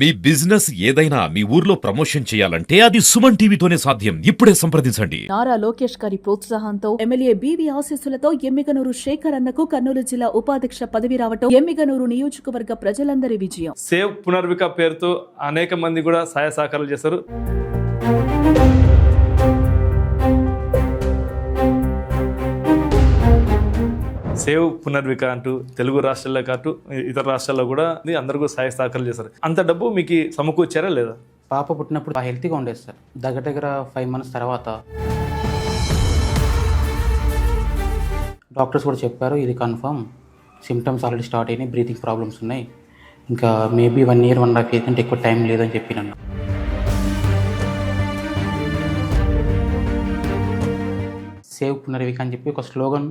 మీ business ఏదైనా మీ ఊర్లో promotion చేయాలంటే అది సుమన్ టీవీతోనే సాధ్యం. ఇప్పుడే సంప్రదించండి. నారా లోకేష్ గారి ప్రోత్సాహంతో ఎమ్మెల్యే బీవీ ఆశీస్సులతో ఎమ్మిగనూరు శేఖర్ అన్నకు కర్నూలు జిల్లా ఉపాధ్యక్ష పదవి రావటం ఎమ్మిగనూరు నియోజకవర్గ ప్రజలందరి విజయం. సేవ్ పునర్విక పేరుతో అనేక మంది కూడా సహాయ సహకారాలు చేస్తారు. సేవ్ పునర్విక అంటూ తెలుగు రాష్ట్రాల్లో కాటు ఇతర రాష్ట్రాల్లో కూడా అందరూ సహాయ సహకారాలు చేస్తారు. అంత డబ్బు మీకు సమకూర్చారా లేదా? పాప పుట్టినప్పుడు హెల్తీగా ఉండేది సార్. దగ్గర 5 months తర్వాత డాక్టర్స్ కూడా చెప్పారు, ఇది కన్ఫర్మ్ సిమ్టమ్స్ ఆల్రెడీ స్టార్ట్ అయినాయి, బ్రీతింగ్ ప్రాబ్లమ్స్ ఉన్నాయి, ఇంకా మేబీ 1 year 1.5 years కంటే ఎక్కువ టైం లేదని చెప్పినాను. సేవ్ పునర్విక అని చెప్పి ఒక స్లోగన్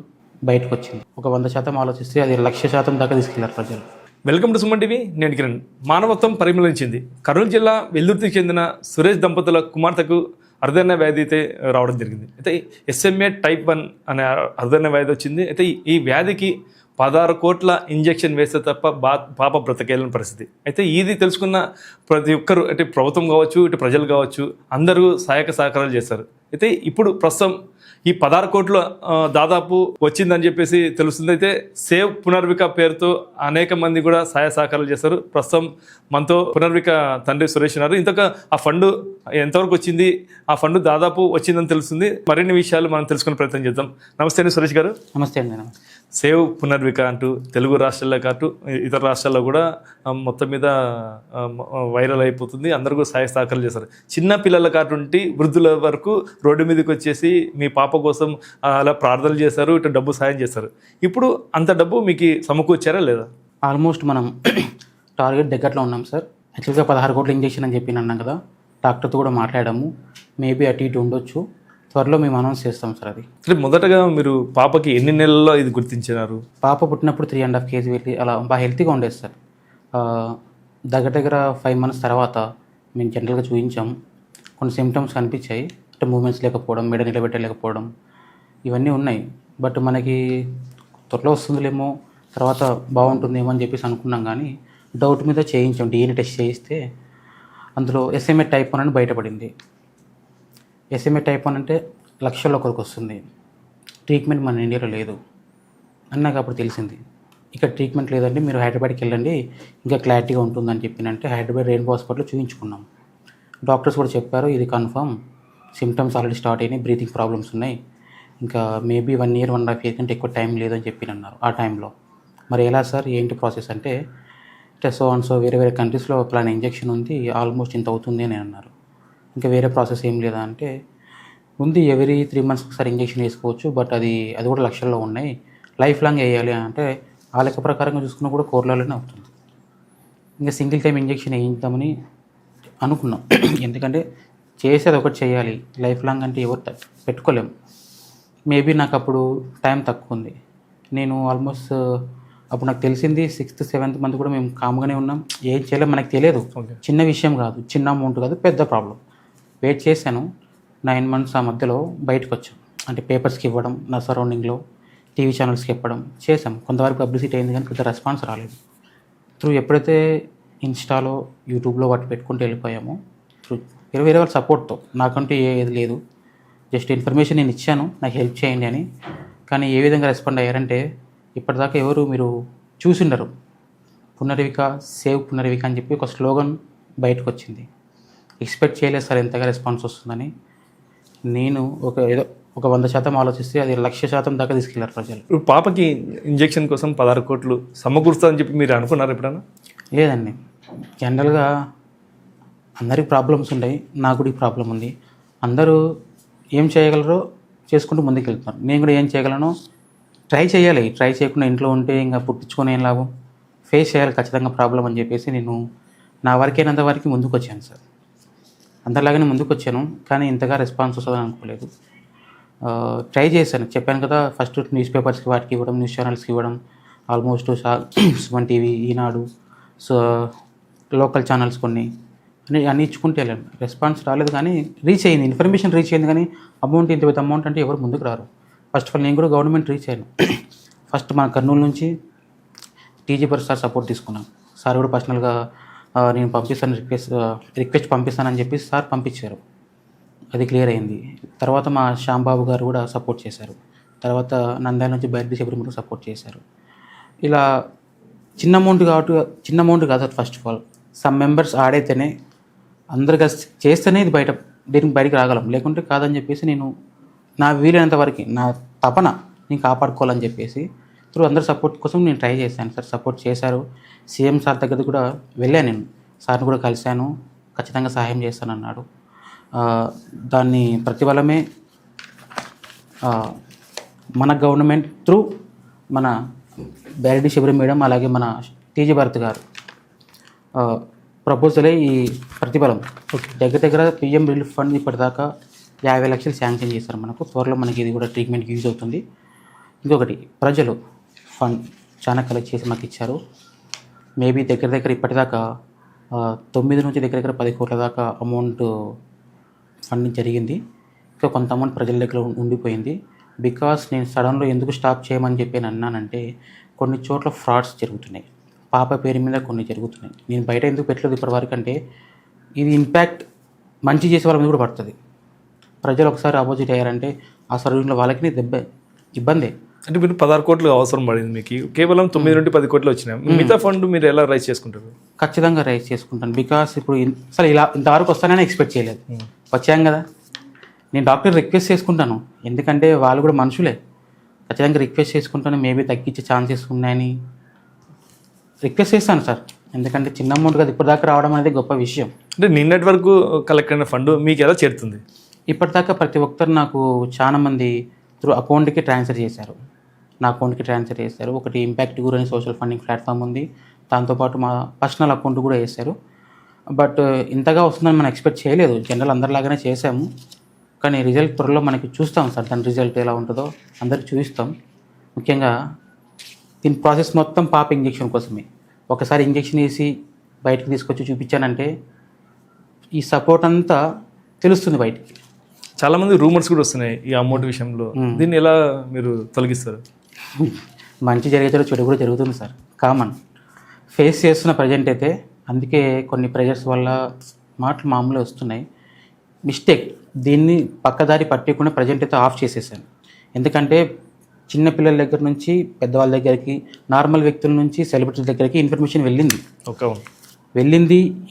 బయటకు వచ్చింది. ఒక 100% ఆలోచిస్తే అది 1,00,000% దాకా తీసుకెళ్లారు ప్రజలు. Welcome to Suman TV. నేను కిరణ్. మానవత్వం పరిమళించింది. కర్నూలు జిల్లా వెల్దుర్తికి చెందిన సురేష్ దంపతుల కుమార్తెకు అరుదైన వ్యాధి అయితే రావడం జరిగింది. అయితే SMA type 1 అనే అరుదైన వ్యాధి వచ్చింది. అయితే ఈ వ్యాధికి 16 కోట్ల ఇంజెక్షన్ వేస్తే తప్ప పాప బ్రతకేలని పరిస్థితి. అయితే ఇది తెలుసుకున్న ప్రతి ఒక్కరు, అంటే ప్రభుత్వం కావచ్చు, ఇటు ప్రజలు కావచ్చు, అందరూ సహాయక సహకారాలు చేస్తారు. అయితే ఇప్పుడు ప్రస్తుతం ఈ 16 కోట్లు దాదాపు వచ్చిందని చెప్పేసి తెలుస్తుంది. అయితే సేవ్ పునర్విక పేరుతో అనేక మంది కూడా సహాయ సహకారాలు చేస్తారు. ప్రస్తుతం మనతో పునర్విక తండ్రి సురేష్ ఉన్నారు. ఇంతక ఆ ఫండ్ ఎంతవరకు వచ్చింది, ఆ ఫండ్ దాదాపు వచ్చిందని తెలుస్తుంది. మరిన్ని విషయాలు మనం తెలుసుకునే ప్రయత్నం చేద్దాం. నమస్తే అండి సురేష్ గారు. నమస్తే అండి. నమస్తే. సేవ్ పునర్విక అంటూ తెలుగు రాష్ట్రాల్లో కాటు ఇతర రాష్ట్రాల్లో కూడా మొత్తం మీద వైరల్ అయిపోతుంది. అందరూ కూడా సహాయ సహకారాలు చేస్తారు. చిన్న పిల్లల కాటుంటి వృద్ధుల వరకు రోడ్డు మీదకి వచ్చేసి మీ పాప కోసం అలా ప్రార్థనలు చేశారు, ఇటు డబ్బు సాయం చేస్తారు. ఇప్పుడు అంత డబ్బు మీకు సమకూర్చారా లేదా? ఆల్మోస్ట్ మనం టార్గెట్ దగ్గరలో ఉన్నాం సార్. యాక్చువల్గా 16 కోట్ల ఇంజెక్షన్ అని చెప్పి అన్నాం కదా, డాక్టర్తో కూడా మాట్లాడాము. మేబీ అటు ఇటు ఉండొచ్చు, త్వరలో మేము అనౌన్స్ చేస్తాం సార్. అది మొదటగా మీరు పాపకి ఎన్ని నెలల్లో ఇది గుర్తించినారు? పాప పుట్టినప్పుడు 3.5 kg వెళ్ళి అలా బాగా హెల్తీగా ఉండేది సార్. దగ్గర 5 months తర్వాత మేము జనరల్గా చూపించాం. కొన్ని సిమ్టమ్స్ కనిపించాయి, అంటే మూమెంట్స్ లేకపోవడం, మెడ నిలబెట్టలేకపోవడం, ఇవన్నీ ఉన్నాయి. బట్ మనకి త్వరలో వస్తుందిలేమో, తర్వాత బాగుంటుందేమో అని చెప్పేసి అనుకున్నాం. కానీ డౌట్ మీద చేయించాం, DNA టెస్ట్ చేయిస్తే అందులో SMA type 1 అని బయటపడింది. SMA type 1 అంటే లక్షల్లో ఒకరికి వస్తుంది. ట్రీట్మెంట్ మన ఇండియాలో లేదు అని నాకు అప్పుడు తెలిసింది. ఇక్కడ ట్రీట్మెంట్ లేదండి, మీరు హైదరాబాద్కి వెళ్ళండి, ఇంకా క్లారిటీగా ఉంటుందని చెప్పినంటే హైదరాబాద్ రెయిన్బో హాస్పిటల్లో చూపించుకున్నాం. డాక్టర్స్ కూడా చెప్పారు, ఇది కన్ఫర్మ్ సిమ్టమ్స్ ఆల్రెడీ స్టార్ట్ అయినాయి, బ్రీతింగ్ ప్రాబ్లమ్స్ ఉన్నాయి, ఇంకా మేబీ 1 year 1.5 years కంటే ఎక్కువ టైం లేదని చెప్పినన్నారు ఆ టైంలో. మరి ఎలా సార్, ఏంటి ప్రాసెస్ అంటే సో వేరే కంట్రీస్లో ప్లాన్ ఇంజెక్షన్ ఉంది, ఆల్మోస్ట్ ఇంత అవుతుంది అని అన్నారు. ఇంకా వేరే ప్రాసెస్ ఏం లేదా అంటే ఉంది, ఎవ్రీ 3 months ఒకసారి ఇంజెక్షన్ వేసుకోవచ్చు, బట్ అది కూడా లక్షల్లో ఉన్నాయి, లైఫ్ లాంగ్ వేయాలి అంటే ఆ లెక్క ప్రకారంగా చూసుకున్నా కూడా కోర్లలోనే అవుతుంది. ఇంకా సింగిల్ టైం ఇంజెక్షన్ వేయించామని అనుకున్నాం. ఎందుకంటే చేసేది ఒకటి చేయాలి, లైఫ్ లాంగ్ అంటే ఎవరు పెట్టుకోలేము. మేబీ నాకు అప్పుడు టైం తక్కువ ఉంది. నేను ఆల్మోస్ట్ అప్పుడు నాకు తెలిసింది 6th 7th month కూడా మేము కామ్గానే ఉన్నాం, ఏం చేయలేము, మనకు తెలియదు. చిన్న విషయం కాదు, చిన్న అమౌంట్ కాదు, పెద్ద ప్రాబ్లం. వెయిట్ చేశాను 9 months. ఆ మధ్యలో బయటకు వచ్చాం, అంటే పేపర్స్కి ఇవ్వడం, నా సరౌండింగ్లో టీవీ ఛానల్స్కి ఇవ్వడం చేసాం. కొంతవరకు పబ్లిసిటీ అయింది కానీ పెద్ద రెస్పాన్స్ రాలేదు. ఎప్పుడైతే ఇన్స్టాలో యూట్యూబ్లో వాటి పెట్టుకుంటూ వెళ్ళిపోయామో, వేరే వాళ్ళ సపోర్ట్తో, నాకంటూ ఏది లేదు, జస్ట్ ఇన్ఫర్మేషన్ నేను ఇచ్చాను, నాకు హెల్ప్ చేయండి అని. కానీ ఏ విధంగా రెస్పాండ్ అయ్యారంటే, ఇప్పటిదాకా ఎవరు మీరు చూసిండరు, పునర్విక, సేవ్ పునర్విక అని చెప్పి ఒక స్లోగన్ బయటకు వచ్చింది. ఎక్స్పెక్ట్ చేయలేదు సార్ ఎంతగా రెస్పాన్స్ వస్తుందని. నేను ఒక 100% ఆలోచిస్తే అది 1,00,000% దాకా తీసుకెళ్లారు ప్రజలు. ఇప్పుడు పాపకి ఇంజెక్షన్ కోసం 16 కోట్లు సమకూరుస్తుందని చెప్పి మీరు అనుకున్నారు ఎప్పుడన్నా? లేదండి, జనరల్గా అందరికి ప్రాబ్లమ్స్ ఉన్నాయి, నాకు కూడా ఈ ప్రాబ్లం ఉంది. అందరూ ఏం చేయగలరో చేసుకుంటూ ముందుకు వెళ్తున్నారు. నేను కూడా ఏం చేయగలను ట్రై చేయాలి. ట్రై చేయకుండా ఇంట్లో ఉంటే ఇంకా పుట్టించుకొని ఏం లాభం, ఫేస్ చేయాలి ఖచ్చితంగా ప్రాబ్లం అని చెప్పేసి నేను నా వరకైనంత వరకు ముందుకు వచ్చాను సార్. అందరిలాగానే ముందుకు వచ్చాను, కానీ ఇంతగా రెస్పాన్స్ వస్తుందని అనుకోలేదు. ట్రై చేశాను, చెప్పాను కదా, ఫస్ట్ న్యూస్ పేపర్స్కి వాటికి ఇవ్వడం, న్యూస్ ఛానల్స్కి ఇవ్వడం, ఆల్మోస్ట్ సుమన్ టీవీ, ఈనాడు, సో లోకల్ ఛానల్స్ కొన్ని అన్నీ ఇచ్చుకుంటే వెళ్ళాను. రెస్పాన్స్ రాలేదు, కానీ రీచ్ అయింది, ఇన్ఫర్మేషన్ రీచ్ అయింది. కానీ అమౌంట్, ఇంత పెద్ద అమౌంట్ అంటే ఎవరు ముందుకు రారు. ఫస్ట్ ఆఫ్ ఆల్ నేను కూడా గవర్నమెంట్ రీచ్ అయ్యాను. ఫస్ట్ మన కర్నూలు నుంచి టీజీ సార్ సపోర్ట్ తీసుకున్నాను. సార్ కూడా పర్సనల్గా నేను పంపిస్తాను రిక్వెస్ట్ పంపిస్తానని చెప్పి సార్ పంపించారు. అది క్లియర్ అయింది. తర్వాత మా శ్యాంబాబు గారు కూడా సపోర్ట్ చేశారు. తర్వాత నంద్యాల నుంచి బయట శబరిమల సపోర్ట్ చేశారు. ఇలా చిన్న అమౌంట్ కాదు first of all. Some members ఆడైతేనే అందరు కలిసి చేస్తేనే ఇది దీనికి బయటికి రాగలం, లేకుంటే కాదని చెప్పేసి నేను నా వీలైనంత వరకు నా తపన నేను కాపాడుకోవాలని చెప్పేసి అందరు సపోర్ట్ కోసం నేను ట్రై చేశాను సార్. సపోర్ట్ చేశారు. సీఎం సార్ దగ్గర కూడా వెళ్ళాను, నేను సార్ని కూడా కలిశాను. ఖచ్చితంగా సహాయం చేస్తానన్నాడు. దాన్ని ప్రతిఫలమే మన గవర్నమెంట్ త్రూ మన బైరెడ్డి శబరి మేడం అలాగే మన టీజీ భరత్ గారు ప్రపోజలే ఈ ప్రతిఫలం. దగ్గర పిఎం రిలీఫ్ ఫండ్ ఇప్పటిదాకా 50 లక్షలు శాంక్షన్ చేశారు మనకు. త్వరలో మనకి ఇది కూడా ట్రీట్మెంట్కి యూజ్ అవుతుంది. ఇంకొకటి ప్రజలు ఫండ్ చాలా కలెక్ట్ చేసి మాకు ఇచ్చారు. మేబీ దగ్గర ఇప్పటిదాకా 9 నుంచి దగ్గర 10 కోట్ల దాకా అమౌంట్ ఫండింగ్ జరిగింది. ఇంకా కొంత అమౌంట్ ప్రజల దగ్గర ఉండిపోయింది. బికాస్ నేను సడన్లో ఎందుకు స్టాప్ చేయమని చెప్పి అన్నానంటే కొన్ని చోట్ల ఫ్రాడ్స్ జరుగుతున్నాయి, పాప పేరు మీద కొన్ని జరుగుతున్నాయి. నేను బయట ఎందుకు పెట్టలేదు ఇప్పటివరకు అంటే ఇది ఇంపాక్ట్ మంచి చేసే వాళ్ళ మీద కూడా పడుతుంది. ప్రజలు ఒకసారి ఆపోజిట్ అయ్యారంటే ఆ సర్వీస్లో వాళ్ళకి ఇబ్బందే. అంటే మీరు 16 కోట్లు అవసరం పడింది, మీకు కేవలం 9 నుండి 10 కోట్లు వచ్చినాయి. మిగతా ఫండ్ మీరు ఎలా రైజ్ చేసుకుంటారు? ఖచ్చితంగా రైజ్ చేసుకుంటాను. బికాస్ ఇప్పుడు అసలు ఇంతవరకు వస్తానని ఎక్స్పెక్ట్ చేయలేదు. వచ్చాం కదా, నేను డాక్టర్ రిక్వెస్ట్ చేసుకుంటాను, ఎందుకంటే వాళ్ళు కూడా మనుషులే. ఖచ్చితంగా రిక్వెస్ట్ చేసుకుంటాను. మేబీ తగ్గించే ఛాన్సెస్ ఉన్నాయని రిక్వెస్ట్ చేస్తాను సార్. ఎందుకంటే చిన్న అమౌంట్ కదా ఇప్పటిదాకా రావడం అనేది గొప్ప విషయం. అంటే నిన్నటి వరకు కలెక్ట్ అయిన ఫండ్ మీకు ఎలా చేరుతుంది? ఇప్పటిదాకా ప్రతి ఒక్కరు నాకు చాలా మంది త్రూ అకౌంట్కి ట్రాన్స్ఫర్ చేశారు. నా అకౌంట్కి ట్రాన్స్ఫర్ చేశారు. ఒకటి ఇంపాక్ట్ గురి అని సోషల్ ఫండింగ్ ప్లాట్ఫామ్ ఉంది, దాంతోపాటు మా పర్సనల్ అకౌంట్ కూడా వేశారు. బట్ ఇంతగా వస్తుందని మనం ఎక్స్పెక్ట్ చేయలేదు. జనరల్ అందరిలాగానే చేసాము, కానీ రిజల్ట్ త్వరలో మనకి చూస్తాం సార్. దాని రిజల్ట్ ఎలా ఉంటుందో అందరికి చూపిస్తాం. ముఖ్యంగా దీని ప్రాసెస్ మొత్తం పాప ఇంజెక్షన్ కోసమే. ఒకసారి ఇంజెక్షన్ వేసి బయటకు తీసుకొచ్చి చూపించానంటే ఈ సపోర్ట్ అంతా తెలుస్తుంది బయటికి. చాలామంది రూమర్స్ కూడా వస్తున్నాయి ఈ అమౌంట్ విషయంలో, దీన్ని ఎలా మీరు తొలగిస్తారు? మంచి జరిగేదో చెడు కూడా జరుగుతుంది సార్, కామన్. ఫేస్ చేస్తున్న ప్రజెంట్ అయితే, అందుకే కొన్ని ప్రెజర్స్ వల్ల మాటలు మామూలు వస్తున్నాయి. మిస్టేక్, దీన్ని పక్కదారి పట్టకుండా ప్రజెంట్ అయితే ఆఫ్ చేసేసాను. ఎందుకంటే చిన్న పిల్లల దగ్గర నుంచి పెద్దవాళ్ళ దగ్గరికి, నార్మల్ వ్యక్తుల నుంచి సెలబ్రిటీల దగ్గరికి ఇన్ఫర్మేషన్ వెళ్ళింది.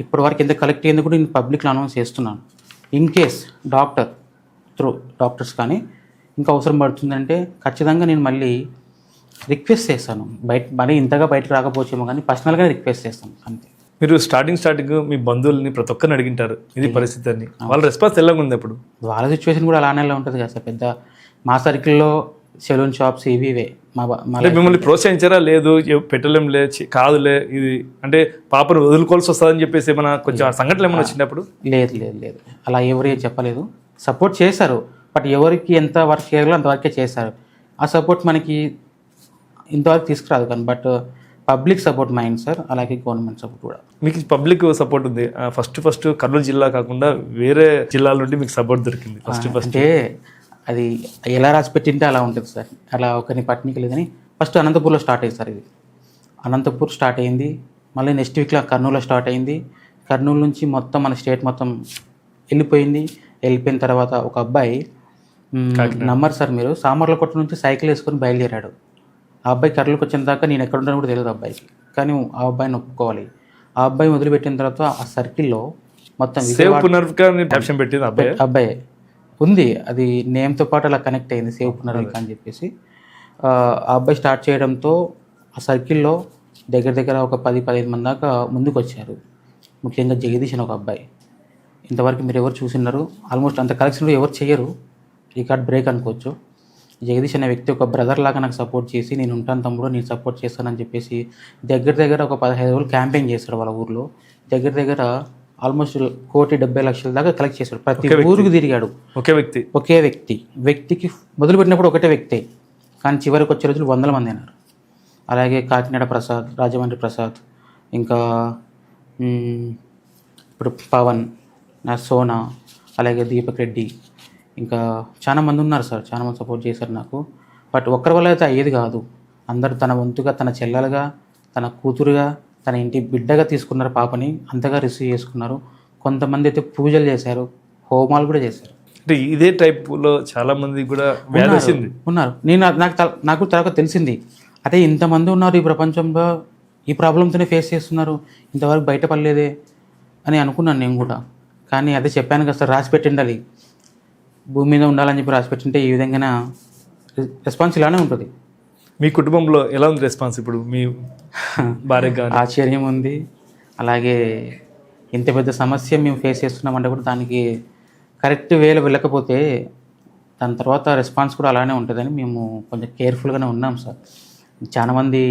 ఇప్పటి వరకు ఎంత కలెక్ట్ అయ్యింది కూడా నేను పబ్లిక్లో అనౌన్స్ చేస్తున్నాను. ఇన్ కేస్ డాక్టర్స్ కానీ ఇంకా అవసరం పడుతుందంటే ఖచ్చితంగా నేను మళ్ళీ రిక్వెస్ట్ చేస్తాను. మరి ఇంతగా బయటకు రాకపోవచ్చేమో కానీ పర్సనల్గా రిక్వెస్ట్ చేస్తాను అంతే. మీరు స్టార్టింగ్ మీ బంధువుల్ని ప్రతి ఒక్కరిని అడిగింటారు ఇది పరిస్థితి అని, వాళ్ళ రెస్పాన్స్ ఎలా ఉంది? అప్పుడు వాళ్ళ సిచ్యువేషన్ కూడా అలానే ఉంటుంది కదా సార్. పెద్ద మా సర్కిల్లో సెలూన్ షాప్స్ ఇవే. మిమ్మల్ని ప్రోత్సహించారా? లేదు పెట్టలేంలే, కాదులే ఇది అంటే పాపను వదులుకోవాల్సి వస్తుందని చెప్పేసి ఏమైనా కొంచెం సంఘటనలు ఏమైనా వచ్చినప్పుడు? లేదు, అలా ఎవరు చెప్పలేదు. సపోర్ట్ చేశారు, బట్ ఎవరికి ఎంత వర్క్ చేయాలో అంతవరకే చేశారు. ఆ సపోర్ట్ మనకి ఇంతవరకు తీసుకురాదు కానీ, but public support mind sir, అలాగే గవర్నమెంట్ సపోర్ట్ కూడా. మీకు పబ్లిక్ సపోర్ట్ ఉంది. ఫస్ట్ కర్నూలు జిల్లా కాకుండా వేరే జిల్లాల నుండి మీకు సపోర్ట్ దొరికింది ఫస్ట్ అంటే అది ఎలా రాసి పెట్టింటే అలా ఉంటుంది సార్. అలా ఒకరిని పట్టినీకి లేదని ఫస్ట్ అనంతపూర్లో స్టార్ట్ అయ్యింది సార్. ఇది అనంతపూర్ స్టార్ట్ అయింది, మళ్ళీ నెక్స్ట్ వీక్లో కర్నూలులో స్టార్ట్ అయింది. కర్నూలు నుంచి మొత్తం మన స్టేట్ మొత్తం వెళ్ళిపోయిన తర్వాత ఒక అబ్బాయి నమ్మరు సార్ మీరు, సామర్లకోట నుంచి సైకిల్ వేసుకొని బయలుదేరాడు. ఆ అబ్బాయి కర్నూలుకి వచ్చిన దాకా నేను ఎక్కడ ఉంటానో కూడా తెలియదు అబ్బాయికి, కానీ ఆ అబ్బాయిని ఒప్పుకోవాలి. ఆ అబ్బాయి వదిలిపెట్టిన తర్వాత ఆ సర్కిల్లో మొత్తం అబ్బాయి ఉంది, అది నేమ్తో పాటు అలా కనెక్ట్ అయింది, సేవ్ పునర్విక అని చెప్పేసి. ఆ అబ్బాయి స్టార్ట్ చేయడంతో ఆ సర్కిల్లో దగ్గర ఒక 10-15 మంది దాకా ముందుకు వచ్చారు. ముఖ్యంగా జగదీష్ అని ఒక అబ్బాయి. ఇంతవరకు మీరు ఎవరు చూసినారు, ఆల్మోస్ట్ అంత కలెక్షన్లో ఎవరు చేయరు, రికార్డ్ బ్రేక్ అనుకోవచ్చు. జగదీష్ అనే వ్యక్తి ఒక బ్రదర్ లాగా నాకు సపోర్ట్ చేసి, నేను ఉంటాను తమ్ముడు, నేను సపోర్ట్ చేస్తానని చెప్పేసి దగ్గర ఒక 15 రోజులు క్యాంపెయిన్ చేశాడు వాళ్ళ ఊర్లో. దగ్గర ఆల్మోస్ట్ 1,70,00,000 దాకా కలెక్ట్ చేశాడు. ప్రతి ఊరికి తిరిగాడు. ఒకే వ్యక్తికి మొదలుపెట్టినప్పుడు ఒకటే వ్యక్తే, కానీ చివరికి వచ్చే రోజులు 100 మంది అయినారు. అలాగే కాకినాడ ప్రసాద్, రాజమండ్రి ప్రసాద్, ఇంకా ఇప్పుడు పవన్, సోనా, అలాగే దీపక్ రెడ్డి, ఇంకా చాలా మంది ఉన్నారు సార్. చాలా మంది సపోర్ట్ చేశారు నాకు. బట్ ఒక్కరి వల్ల అయితే అయ్యేది కాదు. అందరూ తన వంతుగా, తన చెల్లెలుగా, తన కూతురుగా, తన ఇంటి బిడ్డగా తీసుకున్నారు పాపని, అంతగా రిసీవ్ చేసుకున్నారు. కొంతమంది అయితే పూజలు చేశారు, హోమాలు కూడా చేశారు. అంటే ఇదే టైప్లో చాలా మంది కూడా వ్యాధి వచ్చింది. ఉన్నారు. నాకు తర్వాత తెలిసింది, అదే ఇంతమంది ఉన్నారు ఈ ప్రపంచంలో, ఈ ప్రాబ్లంతోనే ఫేస్ చేస్తున్నారు, ఇంతవరకు బయటపడలేదే అని అనుకున్నాను నేను కూడా. కానీ అదే చెప్పాను కదా సార్, రాసి పెట్టిండాలి, భూమి మీద ఉండాలని చెప్పి రాసి పెట్టింటే ఈ విధంగా రెస్పాన్స్ ఇలానే ఉంటుంది. మీ కుటుంబంలో ఎలా ఉంది రెస్పాన్స్ ఇప్పుడు మీ భార్యగా? ఆశ్చర్యం ఉంది. అలాగే ఇంత పెద్ద సమస్య మేము ఫేస్ చేస్తున్నామంటే కూడా దానికి కరెక్ట్ వేలో వెళ్ళకపోతే దాని తర్వాత రెస్పాన్స్ కూడా అలానే ఉంటుందని మేము కొంచెం కేర్ఫుల్గానే ఉన్నాం సార్. చాలామంది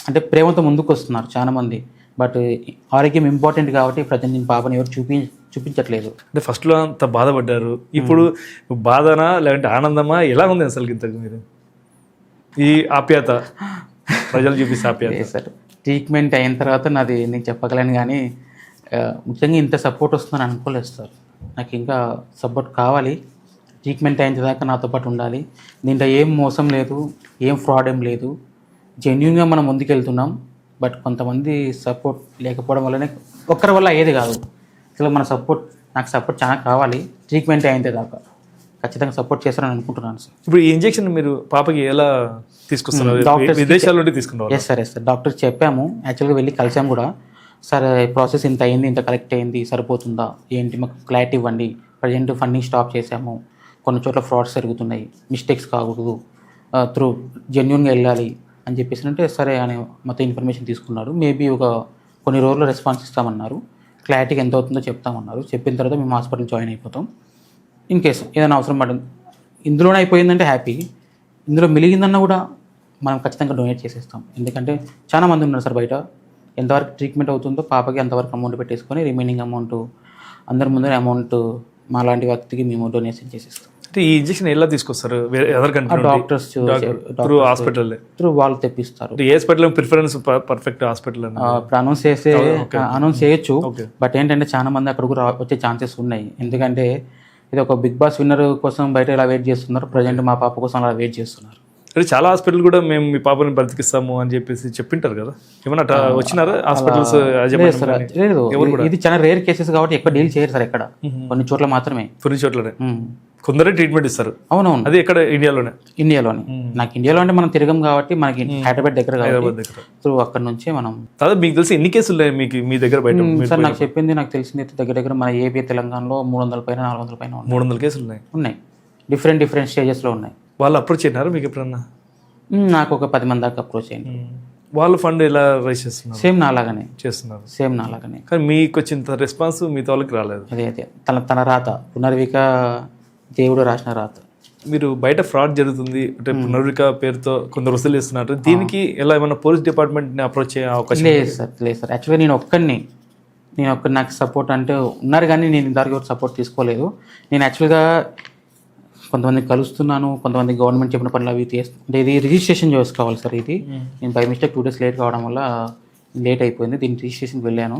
అంటే ప్రేమతో ముందుకు వస్తున్నారు చాలామంది, బట్ ఆరోగ్యం ఇంపార్టెంట్ కాబట్టి ప్రజెంట్ నేను పాపని ఎవరు చూపించట్లేదు. అంటే ఫస్ట్లో అంత బాధపడ్డారు, ఇప్పుడు బాధనా లేదంటే ఆనందమా, ఎలా ఉంది అసలు ఇంతకు మీరు ఈ ఆప్యాయత, ప్రజలు చూపిస్తే ఆప్యాయత? సార్ ట్రీట్మెంట్ అయిన తర్వాత నాది నేను చెప్పగలను, కానీ ముఖ్యంగా ఇంత సపోర్ట్ వస్తుందని అనుకోలేదు సార్. నాకు ఇంకా సపోర్ట్ కావాలి. ట్రీట్మెంట్ అయిన దాకా నాతో పాటు ఉండాలి. దీంట్లో ఏం మోసం లేదు, ఏం ఫ్రాడ్ ఏం లేదు, జెన్యున్గా మనం ముందుకెళ్తున్నాం. బట్ కొంతమంది సపోర్ట్ లేకపోవడం వల్లనే, ఒక్కరి వల్ల అయ్యేది కాదు. అసలు మన సపోర్ట్, నాకు సపోర్ట్ చాలా కావాలి. ట్రీట్మెంట్ అయిన దాకా ఖచ్చితంగా సపోర్ట్ చేస్తారని అనుకుంటున్నాను సార్. ఇప్పుడు ఈ ఇంజెక్షన్ మీరు పాపకి ఎలా తీసుకొస్తున్నారు? విదేశాల నుండి తీసుకున్నారు? ఎస్ సార్, డాక్టర్ చెప్పాము, యాక్చువల్గా వెళ్ళి కలిసాము కూడా. సార్ ప్రాసెస్ ఇంత అయింది, ఇంత కరెక్ట్ అయింది, సరిపోతుందా ఏంటి, మాకు క్లారిటీ ఇవ్వండి. ప్రజెంట్ ఫండింగ్ స్టాప్ చేసాము, కొన్ని చోట్ల ఫ్రాడ్స్ జరుగుతున్నాయి, మిస్టేక్స్ కాకూడదు, త్రూ జెన్యున్గా వెళ్ళాలి అని చెప్పేసి అంటే సరే అని మొత్తం ఇన్ఫర్మేషన్ తీసుకున్నారు. మేబీ ఒక కొన్ని రోజుల్లో రెస్పాన్స్ ఇస్తామన్నారు. క్లారిటీకి ఎంత అవుతుందో చెప్తామన్నారు. చెప్పిన తర్వాత మేము హాస్పిటల్ జాయిన్ అయిపోతాం. ఇన్ కేసు ఏదైనా అవసరం పడింది, ఇందులోనే అయిపోయిందంటే హ్యాపీ, ఇందులో మిలిగిందన్నా కూడా మనం ఖచ్చితంగా డొనేట్ చేసేస్తాం. ఎందుకంటే చాలా మంది ఉన్నారు సార్ బయట, ఎంతవరకు ట్రీట్మెంట్ అవుతుందో పాపకి అంతవరకు అమౌంట్ పెట్టేసుకొని రిమైనింగ్ అమౌంట్ అందరి ముందర అమౌంట్ మా లాంటి వ్యక్తికి మేము డొనేషన్ చేసేస్తాం. అంటే ఈ ఇంజెక్షన్ ఎలా తీసుకొస్తారు? డాక్టర్స్ త్రూ హాస్పిటల్ త్రూ వాళ్ళు తెప్పిస్తారు. ఏ హాస్పిటల్ ప్రిఫరెన్స్ పర్ఫెక్ట్ హాస్పిటల్? ఇప్పుడు అనౌన్స్ చేయొచ్చు, బట్ ఏంటంటే చాలా మంది అక్కడ కూడా వచ్చే ఛాన్సెస్ ఉన్నాయి. ఎందుకంటే ఇది ఒక బిగ్ బాస్ విన్నర్ కోసం బయట ఇలా వెయిట్ చేస్తున్నారు, ప్రజెంట్ మా పాప కోసం అలా వెయిట్ చేస్తున్నారు. అంటే చాలా హాస్పిటల్ కూడా మేము మీ పాపని బ్రతికిస్తాము అని చెప్పేసి చెప్పింటారు కదా, ఏమన్నా వచ్చినారా హాస్పిటల్స్? లేదు, ఇది చాలా రేర్ కేసెస్ కాబట్టి ఎక్కువ డీల్ చేయరు సార్. ఎక్కడ కొన్ని చోట్ల మాత్రమే, కొన్ని చోట్లనే కొందరే ట్రీట్మెంట్ ఇస్తారు. అవునవును, అది ఎక్కడ? ఇండియాలోనే. నాకు ఇండియాలో అంటే మనం తిరగం కాబట్టి మనకి హైదరాబాద్ దగ్గర అక్కడ నుంచే మనం. దాదాపు మీకు తెలిసి ఎన్ని కేసులు ఉన్నాయి మీకు మీ దగ్గర బయట? సార్ నాకు చెప్పింది, నాకు తెలిసింది దగ్గర మన ఏపీ తెలంగాణలో 300 పైన 400 పైన 300 కేసులు ఉన్నాయి. డిఫరెంట్ స్టేజెస్లో ఉన్నాయి. వాళ్ళు అప్రోచ్ అయినారు మీకు ఎప్పుడన్నా? నాకు ఒక 10 మంది దాకా అప్రోచ్ అయ్యింది. వాళ్ళు ఫండ్ ఎలా రైజ్ చేస్తున్నారు? సేమ్ నాలాగానే చేస్తున్నారు. సేమ్ నాలాగానే. కానీ మీకు వచ్చిన రెస్పాన్స్ మీతో వాళ్ళకి రాలేదు. అదే తన రాత, పునర్విక దేవుడు రాసిన రాత. మీరు బయట ఫ్రాడ్ జరుగుతుంది అంటే పునర్విక పేరుతో కొందరు వసూలు చేస్తున్నారు, దీనికి ఎలా ఏమైనా పోలీస్ డిపార్ట్మెంట్ని అప్రోచ్ అయ్యే అవకాశం? లేదు సార్ యాక్చువల్గా నేను ఒక్కడిని నాకు సపోర్ట్ అంటే ఉన్నారు, కానీ నేను ఇంతవరకు సపోర్ట్ తీసుకోలేదు. నేను యాక్చువల్గా కొంతమంది కలుస్తున్నాను, కొంతమంది గవర్నమెంట్ చెప్పిన పనులు అవి అంటే ఇది రిజిస్ట్రేషన్ చేసుకోవాలి సార్. ఇది నేను బై మిస్టేక్ 2 days లేట్ కావడం వల్ల లేట్ అయిపోయింది. దీని రిజిస్ట్రేషన్కి వెళ్ళాను.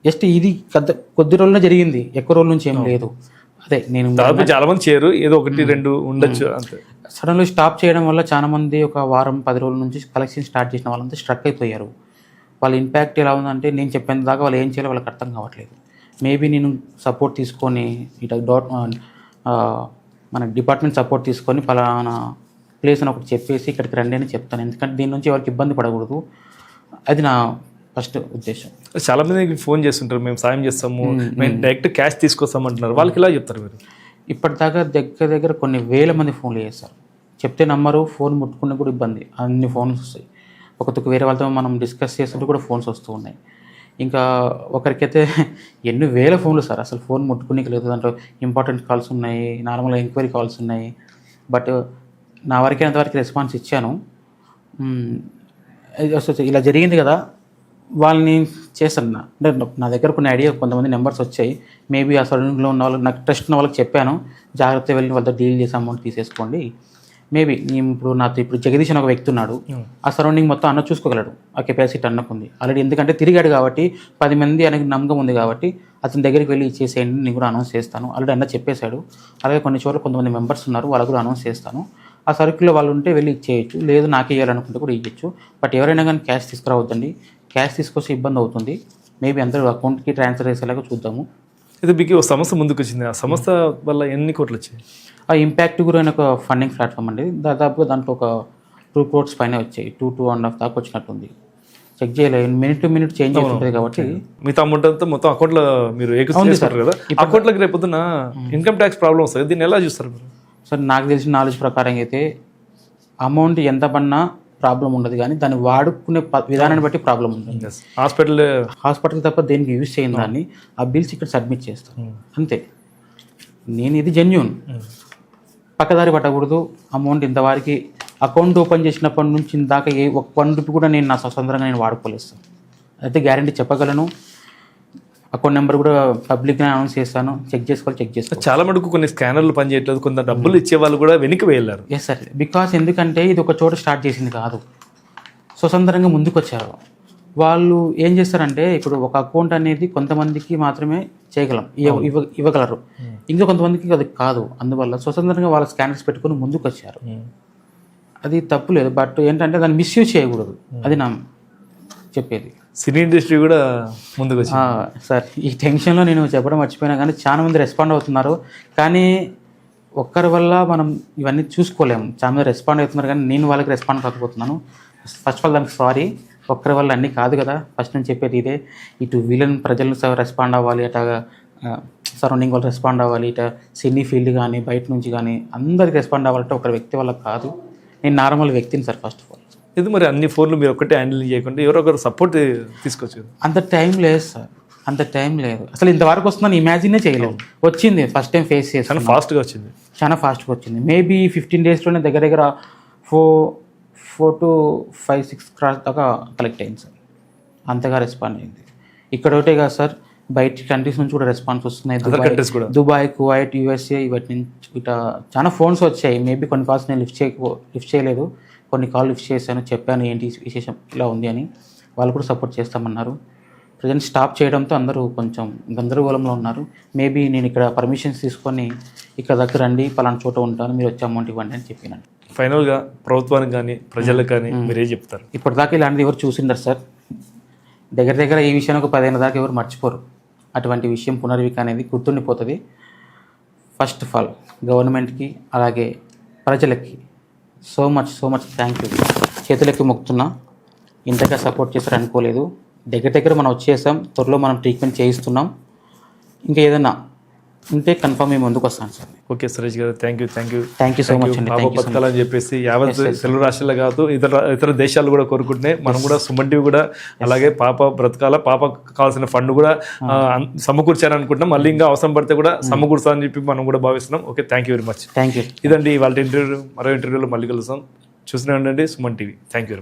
జస్ట్ ఇది కొద్ది రోజుల్లో జరిగింది, ఎక్కువ రోజుల నుంచి ఏం లేదు. అదే నేను చాలా మంది చేయరు, ఏదో 1-2 ఉండొచ్చు అంతే. సడన్గా స్టాప్ చేయడం వల్ల చాలా మంది ఒక వారం 10 రోజుల నుంచి కలెక్షన్ స్టార్ట్ చేసిన వాళ్ళంతా స్ట్రక్ అయిపోయారు. వాళ్ళ ఇంపాక్ట్ ఎలా ఉందంటే నేను చెప్పేంత దాకా వాళ్ళు ఏం చేయాలో వాళ్ళకి అర్థం కావట్లేదు. మేబీ నేను సపోర్ట్ తీసుకొని మన డిపార్ట్మెంట్ సపోర్ట్ తీసుకొని పలానా ప్లేస్ అని ఒకటి చెప్పేసి ఇక్కడికి రండి అని చెప్తాను. ఎందుకంటే దీని నుంచి ఎవరికి ఇబ్బంది పడకూడదు, అది నా ఫస్ట్ ఉద్దేశం. చాలా మంది ఫోన్ చేస్తుంటారు, మేము సాయం చేస్తాము, మేము డైరెక్ట్ క్యాష్ తీసుకొస్తామంటున్నారు. వాళ్ళకి ఇలా చెప్తారు మీరు? ఇప్పటిదాకా దగ్గర కొన్ని వేల మంది ఫోన్లు చేస్తారు, చెప్తే నమ్మరు, ఫోన్ ముట్టుకున్న కూడా ఇబ్బంది, అన్ని ఫోన్స్ వస్తాయి. ఒకరికి వేరే వాళ్ళతో మనం డిస్కస్ చేస్తుంటే కూడా ఫోన్స్ వస్తూ ఉన్నాయి. ఇంకా ఒకరికైతే ఎన్ని వేల ఫోన్లు సార్, అసలు ఫోన్ ముట్టుకునేకి లేదు. దాంట్లో ఇంపార్టెంట్ కాల్స్ ఉన్నాయి, నార్మల్గా ఎంక్వైరీ కాల్స్ ఉన్నాయి. బట్ నా వరకు అంతవరకు రెస్పాన్స్ ఇచ్చాను. ఇలా జరిగింది కదా, వాళ్ళని చేస్తాను. అంటే నా దగ్గర కొన్ని ఐడియా, కొంతమంది నెంబర్స్ వచ్చాయి. మేబీ ఆ సరౌండింగ్లో ఉన్న వాళ్ళు, నాకు ట్రస్ట్ ఉన్న వాళ్ళకి చెప్పాను, జాగ్రత్తగా వెళ్ళి వాళ్ళతో డీల్ చేసి అమౌంట్ తీసేసుకోండి. మేబీ ఇప్పుడు జగదీష్ అని ఒక వ్యక్తి ఉన్నాడు, ఆ సరౌండింగ్ మొత్తం అన్న చూసుకోగలడు, ఆ కెపాసిటీ అన్నకుంది ఆల్రెడీ. ఎందుకంటే తిరిగాడు కాబట్టి 10 మంది ఆయనకు నమ్మకం ఉంది కాబట్టి అతని దగ్గరికి వెళ్ళి ఇచ్చేసేయండి, నేను కూడా అనౌన్స్ చేస్తాను ఆల్రెడీ అన్న చెప్పేశాడు. అలాగే కొన్ని చోట్ల కొంతమంది మెంబర్స్ ఉన్నారు, వాళ్ళు కూడా అనౌన్స్ చేస్తాను. ఆ సర్కిల్లో వాళ్ళు ఉంటే వెళ్ళి ఇచ్చేయచ్చు, లేదు నాకే ఇవ్వాలనుకుంటే కూడా ఇవ్వచ్చు. బట్ ఎవరైనా కానీ క్యాష్ తీసుకురావద్దండి. క్యాష్ తీసుకొచ్చే ఇబ్బంది అవుతుంది. మేబీ అందరూ అకౌంట్కి ట్రాన్స్ఫర్ చేసేలాగా చూద్దాము. అయితే మీకు ఒక సంస్థ ముందుకు వచ్చింది, ఆ సంస్థ వల్ల ఎన్ని కోట్లు వచ్చాయి? ఆ ఇంపాక్ట్ గురైన ఒక ఫండింగ్ ప్లాట్ఫామ్ అండి. దాదాపుగా దాంట్లో ఒక 2 crores పైన వచ్చాయి. 2.5 దాకా వచ్చినట్టుంది. చెక్ చేయలేదు, మినిట్ టు మినిట్ చేంజ్ అవుతుంటుంది కాబట్టి. మిగతా అమౌంట్ అంతా మొత్తం అకౌంట్లో మీరు ఏకీకరిస్తారు కదా, అకౌంట్లోకి రేపు పొద్దున ఇన్కమ్ ట్యాక్స్ ప్రాబ్లం వస్తుంది, దీన్ని ఎలా చూస్తారు మీరు? సార్ నాకు తెలిసిన నాలెడ్జ్ ప్రకారం అయితే అమౌంట్ ఎంత పడినా ప్రాబ్లం ఉండదు, కానీ దాన్ని వాడుకునే విధానాన్ని బట్టి ప్రాబ్లం ఉంటుంది. హాస్పిటల్ తప్ప దేనికి యూజ్ చేయని దాన్ని ఆ బిల్స్ ఇక్కడ సబ్మిట్ చేస్తాను అంతే. నేను ఇది జెన్యూన్, పక్కదారి పట్టకూడదు. అమౌంట్ ఇంతవారికి అకౌంట్ ఓపెన్ చేసినప్పటి నుంచి ఇందాక ఒక ₹1 కూడా నేను నా స్వతంత్రంగా నేను వాడుకోలేదు సార్. అయితే గ్యారంటీ చెప్పగలను. అకౌంట్ నెంబర్ కూడా పబ్లిక్గా అనౌన్స్ చేస్తాను, చెక్ చేసుకోవాలి. చాలా మటుకు కొన్ని స్కానర్లు పనిచేయట్లేదు, కొంత డబ్బులు ఇచ్చే వాళ్ళు కూడా వెనక్కి వెళ్ళారు. ఎస్ సార్, బికాస్ ఎందుకంటే ఇది ఒక చోట స్టార్ట్ చేసింది కాదు, స్వతంత్రంగా ముందుకు వచ్చారు వాళ్ళు. ఏం చేస్తారంటే ఇప్పుడు ఒక అకౌంట్ అనేది కొంతమందికి మాత్రమే చేయగలం, ఇవ్వగలరు, ఇంకా కొంతమందికి అది కాదు. అందువల్ల స్వతంత్రంగా వాళ్ళ స్కానర్స్ పెట్టుకొని ముందుకు వచ్చారు. అది తప్పు లేదు, బట్ ఏంటంటే దాన్ని మిస్యూజ్ చేయకూడదు, అది నా చెప్పేది. సినీ ఇండస్ట్రీ కూడా ముందుకు వచ్చింది. సార్ ఈ టెన్షన్లో నేను చెప్పడం మర్చిపోయినా, కానీ చాలా మంది రెస్పాండ్ అవుతున్నారు. కానీ ఒక్కరి వల్ల మనం ఇవన్నీ చూసుకోలేము. చాలా మంది రెస్పాండ్ అవుతున్నారు, కానీ నేను వాళ్ళకి రెస్పాండ్ కాకపోతున్నాను. ఫస్ట్ ఆఫ్ ఆల్ దానికి సారీ. ఒక్కరి వల్ల అన్నీ కాదు కదా, ఫస్ట్ నేను చెప్పేది ఇదే. ఇటు విలన్ ప్రజలు రెస్పాండ్ అవ్వాలి, అట సరౌండింగ్ వాళ్ళు రెస్పాండ్ అవ్వాలి, ఇట సినీ ఫీల్డ్ కానీ బయట నుంచి కానీ అందరికి రెస్పాండ్ అవ్వాలంటే ఒకరి వ్యక్తి వల్ల కాదు. నేను నార్మల్ వ్యక్తిని సార్ ఫస్ట్ ఆఫ్ ఆల్. ఇది మరి అన్ని ఫోన్లు మీరు ఒక్కటే హ్యాండిల్ చేయకుండా ఎవరో ఒకరు సపోర్ట్ తీసుకోవచ్చు. అంత టైం లేదు సార్, అంత టైం లేదు. అసలు ఇంతవరకు వస్తుందని ఇమాజినే చేయలేదు. వచ్చింది ఫస్ట్ టైం ఫేస్ చేసి చాలా ఫాస్ట్గా వచ్చింది. మేబీ 15 daysలోనే దగ్గర 4 to 5, 6 crores దాకా కలెక్ట్ అయింది సార్. అంతగా రెస్పాండ్ అయింది. ఇక్కడ ఒకటే కాదు సార్, బయట కంట్రీస్ నుంచి కూడా రెస్పాన్స్ వస్తున్నాయి. దుబాయ్, కువైట్, USA ఇవాటి నుంచి ఇట్లా చాలా ఫోన్స్ వచ్చాయి. మేబీ కొన్ని కాల్స్ నేను లిఫ్ట్ చేయలేదు, కొన్ని కాల్ లిఫ్ట్ చేశాను, చెప్పాను ఏంటి విశేషం ఇలా ఉంది అని. వాళ్ళు కూడా సపోర్ట్ చేస్తామన్నారు. ప్రజెంట్ స్టాప్ చేయడంతో అందరూ కొంచెం గందరగోళంలో ఉన్నారు. మేబీ నేను ఇక్కడ పర్మిషన్స్ తీసుకొని ఇక్కడ దగ్గర రండి, పలానా చోట ఉంటాను, మీరు వచ్చి అమౌంట్ ఇవ్వండి అని చెప్పినాను. ఫైనల్గా ప్రభుత్వానికి కానీ ప్రజలకు కానీ మీరేం చెప్తారు? ఇప్పటిదాకా ఇలాంటిది ఎవరు చూసిండరు సార్. దగ్గర ఈ విషయాన్ని ఒక 10 ఏళ్ళ దాకా ఎవరు మర్చిపోరు. అటువంటి విషయం పునర్విక అనేది గుర్తుండిపోతుంది. ఫస్ట్ ఆఫ్ ఆల్ గవర్నమెంట్కి అలాగే ప్రజలకి సో మచ్ థ్యాంక్ యూ. చేతులకి మొక్కుతున్నా, ఇంతగా సపోర్ట్ చేస్తారు అనుకోలేదు. దగ్గర మనం వచ్చేసాం, త్వరలో మనం ట్రీట్మెంట్ చేయిస్తున్నాం. ఇంకా ఏదైనా ఉంటే కన్ఫర్మ్ మేము ముందుకు వస్తాను సార్. ఓకే సురేష్ గారు, థ్యాంక్ యూ సో మచ్ అండి. పాప బతకాలని చెప్పేసి యావత్ తెలుగు రాష్ట్రాల్లో కాదు ఇతర దేశాలు కూడా కోరుకుంటున్నాయి. మనం కూడా సుమన్ టీవీ కూడా అలాగే పాప బ్రతకాల, పాప కావాల్సిన ఫండ్ కూడా సమకూర్చాలని అనుకుంటున్నాం. మళ్ళీ ఇంకా అవసరం పడితే కూడా సమకూర్చాలని చెప్పి మనం కూడా భావిస్తున్నాం. Okay, thank you very much. Thank you. ఇదండి వాళ్ళ ఇంటర్వ్యూ. మరో ఇంటర్వ్యూలో మళ్ళీ కలుస్తాం. చూస్తూనే ఉండండి సుమన్ టీవీ. Thank you.